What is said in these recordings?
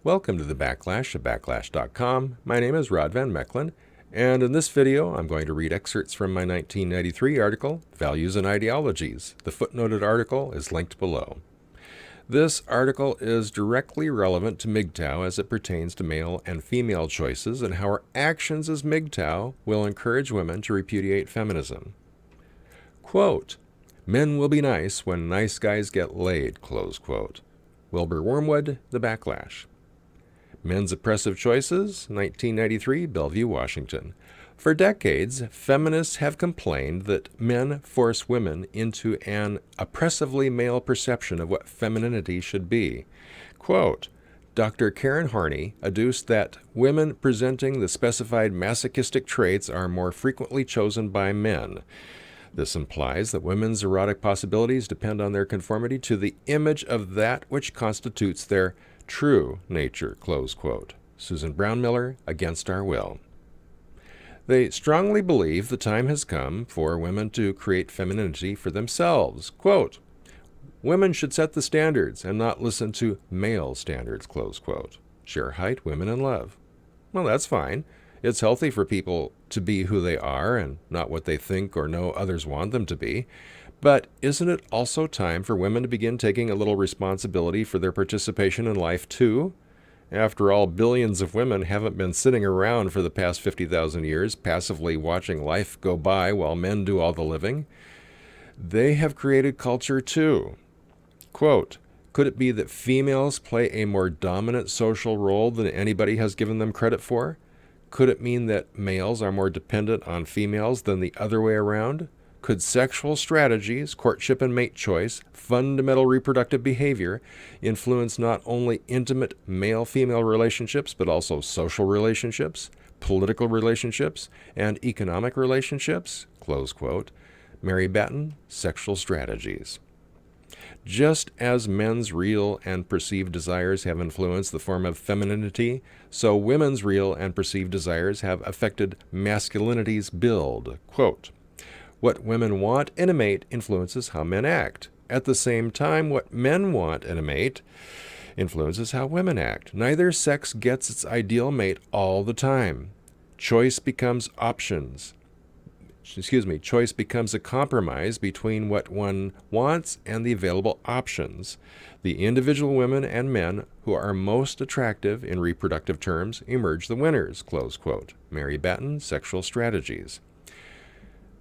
Welcome to the Backlash at Backlash.com. My name is Rod Van Mechelen, and in this video I'm going to read excerpts from my 1993 article, Values and Ideologies. The footnoted article is linked below. This article is directly relevant to MGTOW as it pertains to male and female choices and how our actions as MGTOW will encourage women to repudiate feminism. Quote, "Men will be nice when nice guys get laid," close quote. Wilbur Wormwood, The Backlash. Men's Oppressive Choices, 1993, Bellevue, Washington. For decades, feminists have complained that men force women into an oppressively male perception of what femininity should be. Quote, Dr. Karen Harney adduced that women presenting the specified masochistic traits are more frequently chosen by men. This implies that women's erotic possibilities depend on their conformity to the image of that which constitutes their true nature, close quote. Susan Brownmiller, Against Our Will. They strongly believe the time has come for women to create femininity for themselves. Quote, "Women should set the standards and not listen to male standards," close quote. Share height, women, and love. Well, that's fine. It's healthy for people to be who they are and not what they think or know others want them to be. But isn't it also time for women to begin taking a little responsibility for their participation in life too? After all, billions of women haven't been sitting around for the past 50,000 years passively watching life go by while men do all the living. They have created culture too. Quote, "Could it be that females play a more dominant social role than anybody has given them credit for? Could it mean that males are more dependent on females than the other way around? Could sexual strategies, courtship and mate choice, fundamental reproductive behavior influence not only intimate male-female relationships, but also social relationships, political relationships, and economic relationships?" Close quote. Mary Batten, Sexual Strategies. Just as men's real and perceived desires have influenced the form of femininity, so women's real and perceived desires have affected masculinity's build. Quote, "What women want in a mate influences how men act. At the same time, what men want in a mate influences how women act. Neither sex gets its ideal mate all the time. Choice becomes choice becomes a compromise between what one wants and the available options. The individual women and men who are most attractive in reproductive terms emerge the winners," close quote. Mary Batten, Sexual Strategies.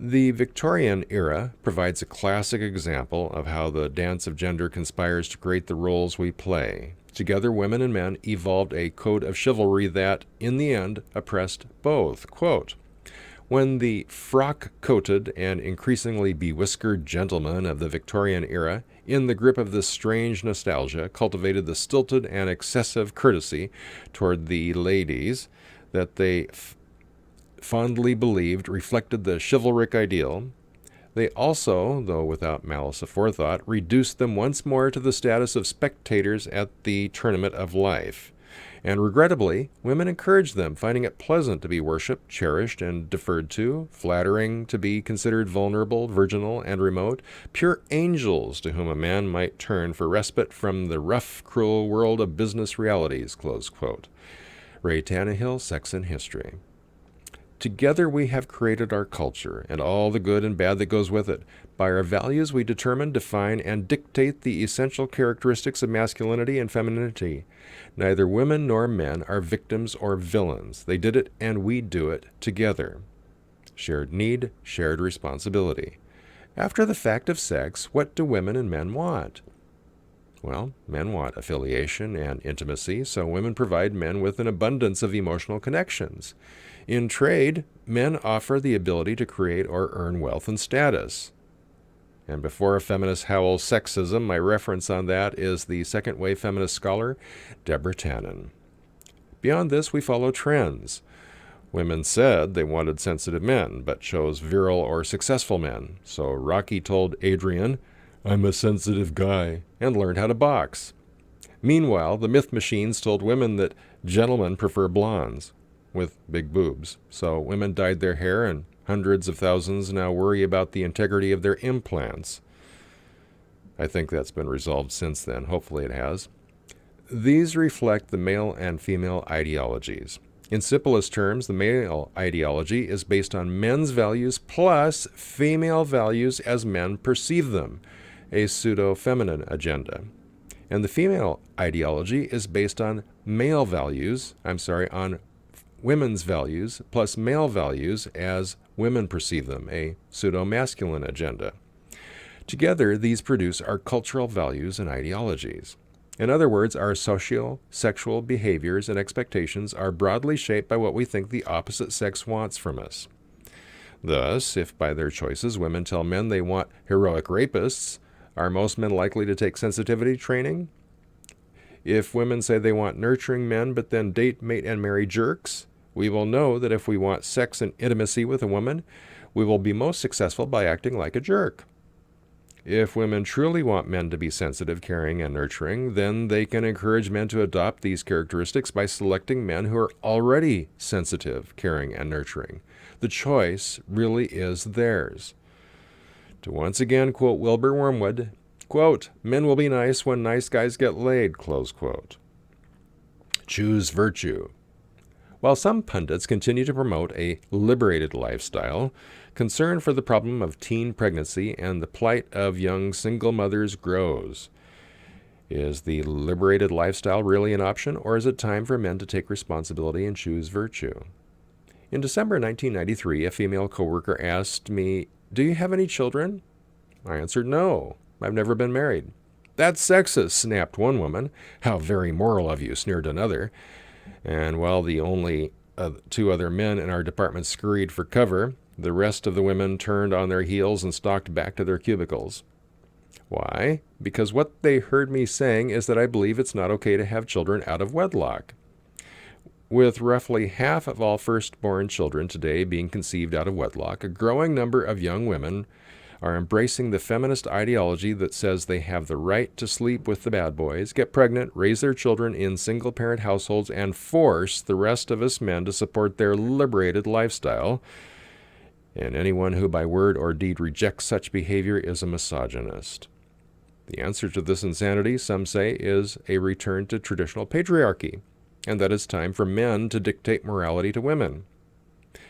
The Victorian era provides a classic example of how the dance of gender conspires to create the roles we play. Together, women and men evolved a code of chivalry that, in the end, oppressed both. Quote, "When the frock-coated and increasingly bewhiskered gentlemen of the Victorian era, in the grip of this strange nostalgia, cultivated the stilted and excessive courtesy toward the ladies that they fondly believed reflected the chivalric ideal, they also, though without malice aforethought, reduced them once more to the status of spectators at the tournament of life. And regrettably, women encouraged them, finding it pleasant to be worshipped, cherished, and deferred to, flattering to be considered vulnerable, virginal, and remote, pure angels to whom a man might turn for respite from the rough, cruel world of business realities," close quote. Ray Tannehill, Sex and History. Together we have created our culture and all the good and bad that goes with it. By our values we determine, define, and dictate the essential characteristics of masculinity and femininity. Neither women nor men are victims or villains. They did it and we do it together. Shared need, shared responsibility. After the fact of sex, what do women and men want? Well, men want affiliation and intimacy, so women provide men with an abundance of emotional connections. In trade, men offer the ability to create or earn wealth and status. And before a feminist howls sexism, my reference on that is the second-wave feminist scholar, Deborah Tannen. Beyond this, we follow trends. Women said they wanted sensitive men, but chose virile or successful men. So Rocky told Adrian, "I'm a sensitive guy," and learned how to box. Meanwhile, the myth machines told women that gentlemen prefer blondes with big boobs. So women dyed their hair, and hundreds of thousands now worry about the integrity of their implants. I think that's been resolved since then. Hopefully it has. These reflect the male and female ideologies. In simplest terms, the male ideology is based on men's values plus female values as men perceive them, a pseudo-feminine agenda. And the female ideology is based on on women's values plus male values as women perceive them, a pseudo-masculine agenda. Together, these produce our cultural values and ideologies. In other words, our socio-sexual behaviors and expectations are broadly shaped by what we think the opposite sex wants from us. Thus, if by their choices women tell men they want heroic rapists, are most men likely to take sensitivity training? If women say they want nurturing men but then date, mate, and marry jerks, we will know that if we want sex and intimacy with a woman, we will be most successful by acting like a jerk. If women truly want men to be sensitive, caring, and nurturing, then they can encourage men to adopt these characteristics by selecting men who are already sensitive, caring, and nurturing. The choice really is theirs. To once again quote Wilbur Wormwood, quote, "Men will be nice when nice guys get laid," close quote. Choose virtue. While some pundits continue to promote a liberated lifestyle, concern for the problem of teen pregnancy and the plight of young single mothers grows. Is the liberated lifestyle really an option, or is it time for men to take responsibility and choose virtue? In December 1993, a female coworker asked me, "Do you have any children?" I answered, "No, I've never been married." "That's sexist," snapped one woman. "How very moral of you," sneered another. And while the only two other men in our department scurried for cover, the rest of the women turned on their heels and stalked back to their cubicles. Why? Because what they heard me saying is that I believe it's not okay to have children out of wedlock. With roughly half of all firstborn children today being conceived out of wedlock, a growing number of young women are embracing the feminist ideology that says they have the right to sleep with the bad boys, get pregnant, raise their children in single-parent households, and force the rest of us men to support their liberated lifestyle. And anyone who by word or deed rejects such behavior is a misogynist. The answer to this insanity, some say, is a return to traditional patriarchy, and that it's time for men to dictate morality to women.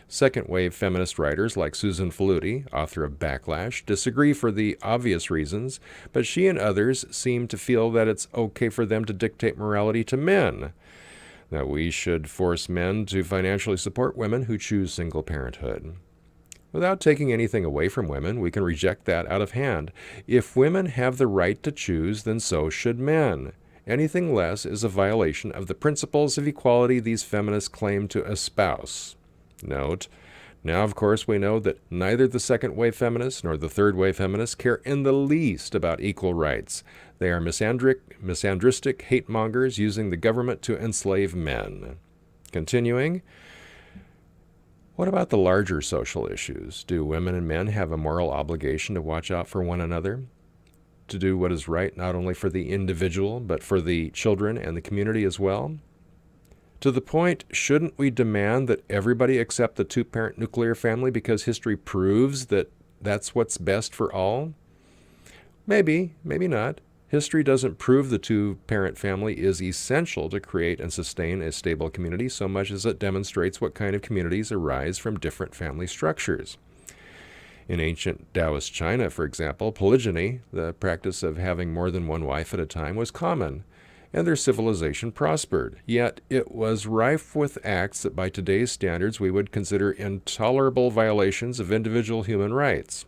Second-wave feminist writers like Susan Faludi, author of Backlash, disagree for the obvious reasons, but she and others seem to feel that it's okay for them to dictate morality to men, that we should force men to financially support women who choose single parenthood. Without taking anything away from women, we can reject that out of hand. If women have the right to choose, then so should men. Anything less is a violation of the principles of equality these feminists claim to espouse. Note, now of course we know that neither the second-wave feminists nor the third-wave feminists care in the least about equal rights. They are misandristic hate-mongers using the government to enslave men. Continuing, what about the larger social issues? Do women and men have a moral obligation to watch out for one another? To do what is right not only for the individual, but for the children and the community as well? To the point, shouldn't we demand that everybody accept the two-parent nuclear family because history proves that that's what's best for all? Maybe, maybe not. History doesn't prove the two-parent family is essential to create and sustain a stable community so much as it demonstrates what kind of communities arise from different family structures. In ancient Taoist China, for example, polygyny, the practice of having more than one wife at a time, was common, and their civilization prospered. Yet it was rife with acts that by today's standards we would consider intolerable violations of individual human rights.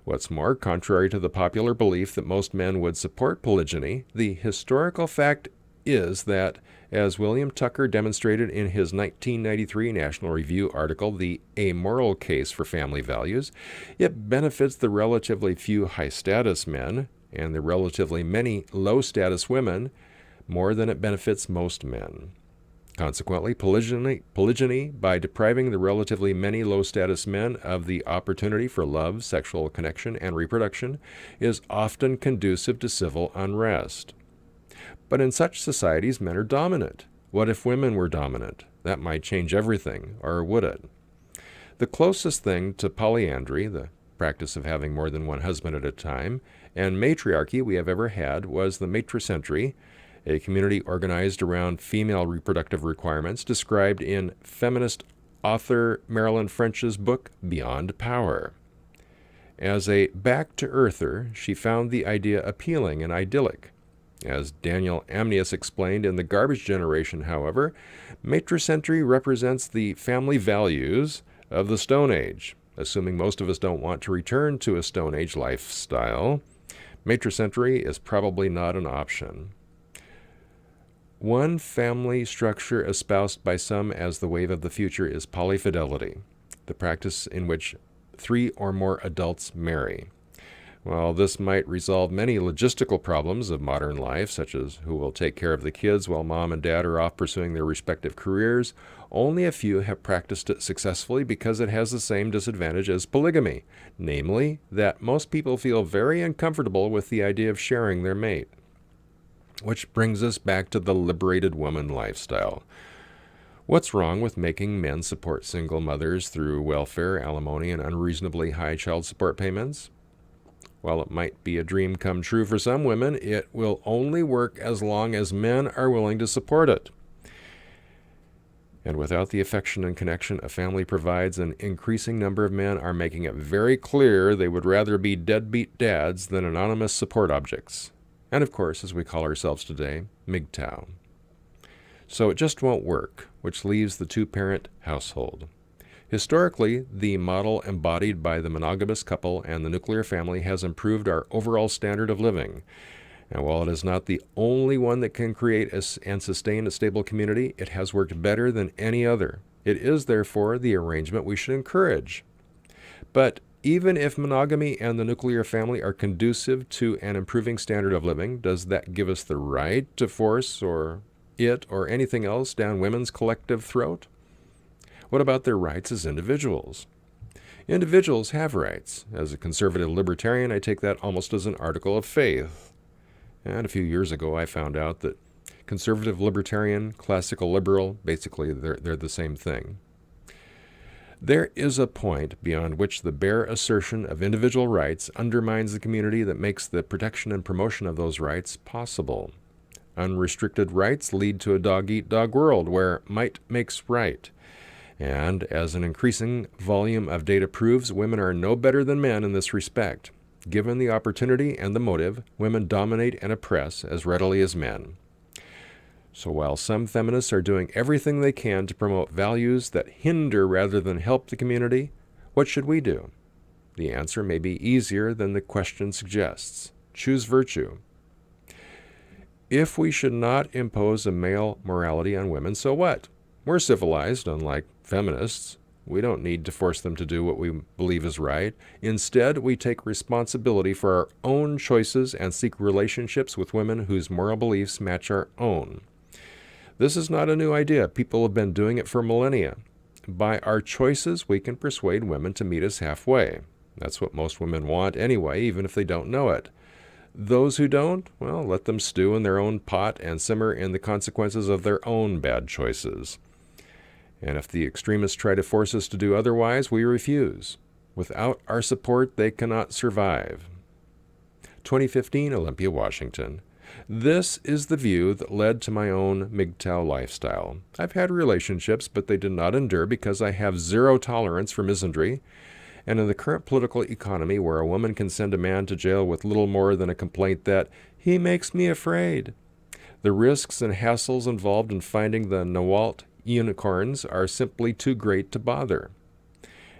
What's more, contrary to the popular belief that most men would support polygyny, the historical fact is that, as William Tucker demonstrated in his 1993 National Review article, The Amoral Case for Family Values, it benefits the relatively few high-status men and the relatively many low-status women more than it benefits most men. Consequently, polygyny, by depriving the relatively many low-status men of the opportunity for love, sexual connection, and reproduction, is often conducive to civil unrest. But in such societies, men are dominant. What if women were dominant? That might change everything, or would it? The closest thing to polyandry, the practice of having more than one husband at a time, and matriarchy we have ever had was the matricentry, a community organized around female reproductive requirements described in feminist author Marilyn French's book, Beyond Power. As a back-to-earther, she found the idea appealing and idyllic. As Daniel Amnius explained in The Garbage Generation, however, matricentry represents the family values of the Stone Age. Assuming most of us don't want to return to a Stone Age lifestyle, matricentry is probably not an option. One family structure espoused by some as the wave of the future is polyfidelity, the practice in which 3 or more adults marry. While this might resolve many logistical problems of modern life, such as who will take care of the kids while mom and dad are off pursuing their respective careers, only a few have practiced it successfully because it has the same disadvantage as polygamy, namely that most people feel very uncomfortable with the idea of sharing their mate. Which brings us back to the liberated woman lifestyle. What's wrong with making men support single mothers through welfare, alimony, and unreasonably high child support payments? While it might be a dream come true for some women, it will only work as long as men are willing to support it. And without the affection and connection a family provides, an increasing number of men are making it very clear they would rather be deadbeat dads than anonymous support objects. And of course, as we call ourselves today, MGTOW. So it just won't work, which leaves the two-parent household. Historically, the model embodied by the monogamous couple and the nuclear family has improved our overall standard of living. And while it is not the only one that can create and sustain a stable community, it has worked better than any other. It is, therefore, the arrangement we should encourage. But even if monogamy and the nuclear family are conducive to an improving standard of living, does that give us the right to force or anything else down women's collective throat? What about their rights as individuals? Individuals have rights. As a conservative libertarian, I take that almost as an article of faith. And a few years ago, I found out that conservative libertarian, classical liberal, basically they're the same thing. There is a point beyond which the bare assertion of individual rights undermines the community that makes the protection and promotion of those rights possible. Unrestricted rights lead to a dog-eat-dog world where might makes right. And as an increasing volume of data proves, women are no better than men in this respect. Given the opportunity and the motive, women dominate and oppress as readily as men. So while some feminists are doing everything they can to promote values that hinder rather than help the community, what should we do? The answer may be easier than the question suggests. Choose virtue. If we should not impose a male morality on women, so what? We're civilized, unlike feminists. We don't need to force them to do what we believe is right. Instead, we take responsibility for our own choices and seek relationships with women whose moral beliefs match our own. This is not a new idea. People have been doing it for millennia. By our choices, we can persuade women to meet us halfway. That's what most women want anyway, even if they don't know it. Those who don't, well, let them stew in their own pot and simmer in the consequences of their own bad choices. And if the extremists try to force us to do otherwise, we refuse. Without our support, they cannot survive. 2015, Olympia, Washington. This is the view that led to my own MGTOW lifestyle. I've had relationships, but they did not endure because I have zero tolerance for misandry. And in the current political economy where a woman can send a man to jail with little more than a complaint that he makes me afraid, the risks and hassles involved in finding the Nawalt unicorns are simply too great to bother.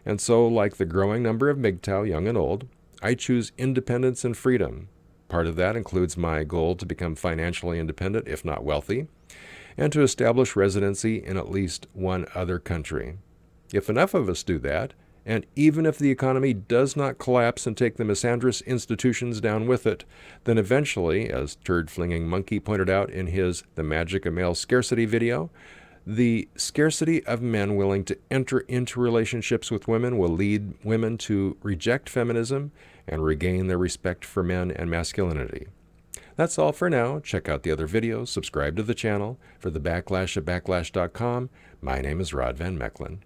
And so, like the growing number of MGTOW, young and old, I choose independence and freedom. Part of that includes my goal to become financially independent, if not wealthy, and to establish residency in at least one other country. If enough of us do that, and even if the economy does not collapse and take the misandrous institutions down with it, then eventually, as Turd Flinging Monkey pointed out in his The Magic of Male Scarcity video, the scarcity of men willing to enter into relationships with women will lead women to reject feminism and regain their respect for men and masculinity. That's all for now. Check out the other videos, subscribe to the channel. For the Backlash at Backlash.com, my name is Rod Van Mechelen.